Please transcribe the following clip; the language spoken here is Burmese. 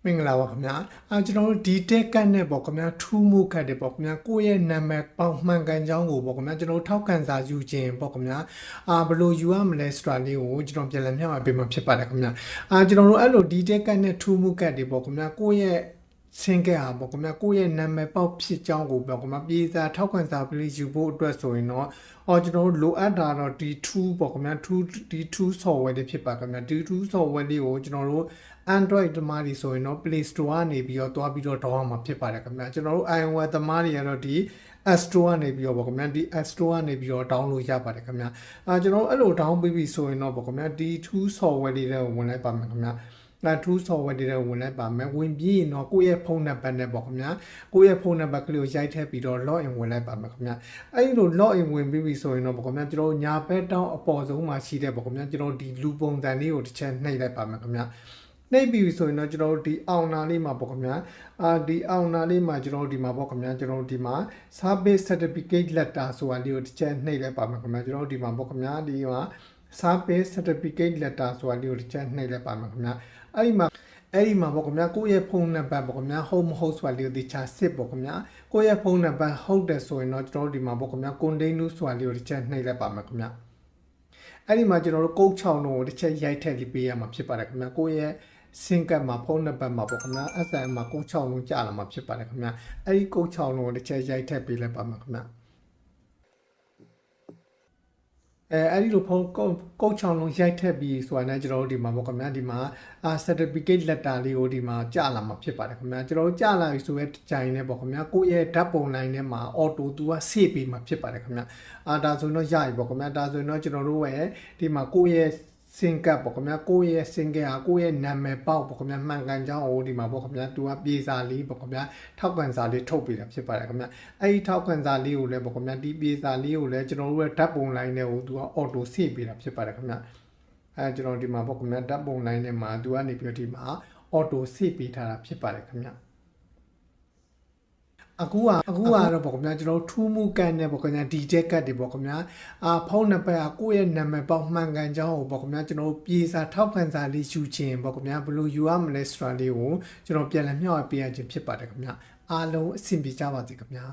မင်္ဂလာပါခင်ဗျာကျွန်တော်တို့ဒီတက်ကတ်နဲ့ပေါ့ခင်ဗျာထူးမှုခတ်တယ်ပေါ့ခင်ဗျာကိုယ့်ရဲ့နာမည်ပေါင်းမှန်ကန်ကြောင်းကိုပေါ့ခင်ဗျာကျွန်တော်ထောက်ခံစာယူခြင်းပေါ့ခင်ဗျာဘယ်လိုယူရမလဲဆိုတာလေးကိုကျွန်တော်ပြန်လည်မျှဝေပေးမှာဖြစ်ပါတယ်ခင်ဗျာကျွန်တော်တို့အဲ့လိုဒီတက်ကတ်နဲ့ထူးမှုခတ်တယ်ပေါ့ခင်ဗျာကိုယ့်ရဲ့ဆင်းခဲ့အောင်ပေါ့ခင်ဗျာကိုယ့်ရဲ့နာမည်ပေါက်ဖြစ်ကြောင်းကိုပေါ့ခင်ဗျာပြေစာထောက်ခံစာပလေးယူဖို့အတွက်ဆိုရင်တော့ကျွန်တော်တို့လိုအပ်တာတော့ဒီ2ပေါ့ခင်ဗျာ2 software တွေဖြစ်ပါခင်ဗျာဒီ2 software လေးကိုကျွန်တော်တို့ Android သမားတွေဆိုရင်တော့ Play Store ကနေပြီးတော့တွားပြီးတော့ download မှာဖြစ်ပါတယ်ခင်ဗျာကျွန်တော်တို့ iOS သမားတွေကတော့ဒီ App Store ကနေပြီးတော့ပေါ့ခင်ဗျာဒီ App Store ကနေပြီးတော့ download ရပါတယ်ခင်ဗျာကျွန်တော်တို့အဲ့လို download ပြီးပြီဆိုရင်တော့ပေါ့ခင်ဗျာဒီ2 software တွေလည်းဝင်လိုက်ပါမယ်ခင်ဗျာ2 software တွေလည်းဝင်လိုက်ပါမယ်ဝင်ပြီးရင်တော့ကိုယ့်ရဲ့ဖုန်းနံပါတ်နဲ့ပေါ့ခင်ဗျာကိုယ့်ရဲ့ဖုန်းနံပါတ်ကလေးကိုရိုက်ထည့်ပြီးတော့ login ဝင်လိုက်ပါမယ်ခင်ဗျာအဲ့ဒီလို login ဝင်ပြီးပြီဆိုရင်တော့ပေါ့ခင်ဗျာကျွန်တော်ညာဘက်တောင်းအပေါ်ဆုံးမှာရှိတဲ့ပေါ့ခင်ဗျာကျွန်တော်ဒီလူပုံစံလေးကိုတစ်ချက်နှိပ်လိုက်ပါမယ်ခင်ဗျာနှိပ်ပြီးဆိုရင်တော့ကျွန်တော်တို့ဒီအောင်နာလေးမှာပေါ့ခင်ဗျာဒီအောင်နာလေးမှာကျွန်တော်တို့ဒီမှာပေါ့ခင်ဗျာကျွန်တော်တို့ဒီမှာ service certificate letter ဆိုတာလေးကိုတစ်ချက်နှိပ်လိုက်ပါမယ်ခင်ဗျာကျွန်တော်တို့ဒီမှာပေါ့ခင်ဗျာဒီမှာ service certificate letter ဆိုတာလေးကိုတစ်ချက်နှိပ်လိုက်ပါမယ်ခင်ဗျာအဲ့ဒီမှာပေါ့ခင်ဗျာကိုယ့်ရဲ့ဖုန်းနံပါတ်ပေါ့ခင်ဗျာဟုတ်မဟုတ်ဆိုတာလေးကိုတခြားစစ်ပေါ့ခင်ဗျာကိုယ့်ရဲ့ဖုန်းနံပါတ်ဟုတ်တယ်ဆိုရင်တော့ကျွန်တော်တို့ဒီမှာပေါ့ခင်ဗျာ continue ဆိုတာလေးကိုတစ်ချက်နှိပ်လိုက်ပါမယ်ခင်ဗျာအဲ့ဒီမှာကျွန်တော်တို့ကုတ်6လုံးကိုတစ်ချက်ရိုက်ထည့်ပြီးပေးရမှာဖြစ်ပါတယ်ခင်ဗျာကိုယ့်ရဲ့စင်ကတ်မှာဖုန်းနံပါတ်မှာပေါ့ခင်ဗျာ SIM မှာကုတ်6လုံးကြာလာမှာဖြစ်ပါတယ်ခင်ဗျာအဲ့ဒီကုတ်6လုံးကိုတစ်ချက်ရိုက်ထည့်ပေးလိုက်ပါမယ်ခင်ဗျာအဲ့ဒီလိုဖုန်းကုတ်ချောင်းလုံးရိုက်ထက်ပြီးဆိုတာနဲ့ကျွန်တော်တို့ဒီမှာပေါ့ခင်ဗျာဒီမှာcertificate letter လေးကိုဒီမှာကြာလာမှာဖြစ်ပါတယ်ခင်ဗျာကျွန်တော်တို့ကြာလာပြီဆိုတဲ့ကြိုင်နဲ့ပေါ့ခင်ဗျာကိုယ့်ရဲ့ဓာတ်ပုံလိုင်းထဲမှာ auto သူက save ပေးမှာဖြစ်ပါတယ်ခင်ဗျာဒါဆိုရင်တော့ရပြီပေါ့ခင်ဗျာဒါဆိုရင်တော့ကျွန်တော်တို့ရဲ့ဒီမှာကိုယ့်ရဲ့စင်ကပ်ပေါ့ခင်ဗျာကိုယ့်ရဲ့စင်ကပ်ဟာကိုယ့်ရဲ့နာမည်ပေါက်ပေါ့ခင်ဗျာမှန်ကန်ကြောင်းကိုဒီမှာပေါ့ခင်ဗျာသူကပြေစာလေးပေါ့ခင်ဗျာထောက်ခံစာလေးထုတ်ပေးတာဖြစ်ပါတယ်ခင်ဗျာအဲ့ဒီထောက်ခံစာလေးကိုလည်းပေါ့ခင်ဗျာဒီပြေစာလေးကိုလည်းကျွန်တော်တို့ရဲ့ဓာတ်ပုံလိုင်းထဲကိုသူက auto save ပေးတာဖြစ်ပါတယ်ခင်ဗျာကျွန်တော်ဒီမှာပေါ့ခင်ဗျာဓာတ်ပုံလိုင်းထဲမှာသူကနေပြီးတော့ဒီမှာ auto save ပေးထားတာဖြစ်ပါတယ်ခင်ဗျာအခုကတော့ပေါ့ခင်ဗျာကျွန်တော်ထူးမှုကန်နဲ့ပေါ့ခင်ဗျာဒီတက်ကတ်တွေပေါ့ခင်ဗျာဖုန်းနံပါတ်ကိုယ့်ရဲ့နာမည်ပေါက်မှန်ကန်ကြောင်းကိုပေါ့ခင်ဗျာကျွန်တော်ပြေစာထောက်ခံစာလေးယူခြင်းပေါ့ခင်ဗျာဘယ်လိုယူရမလဲဆိုတာလေးကိုကျွန်တော်ပြန်လည်မျှဝေပေးရခြင်းဖြစ်ပါတယ်ခင်ဗျာအားလုံးအဆင်ပြေကြပါစေခင်ဗျာ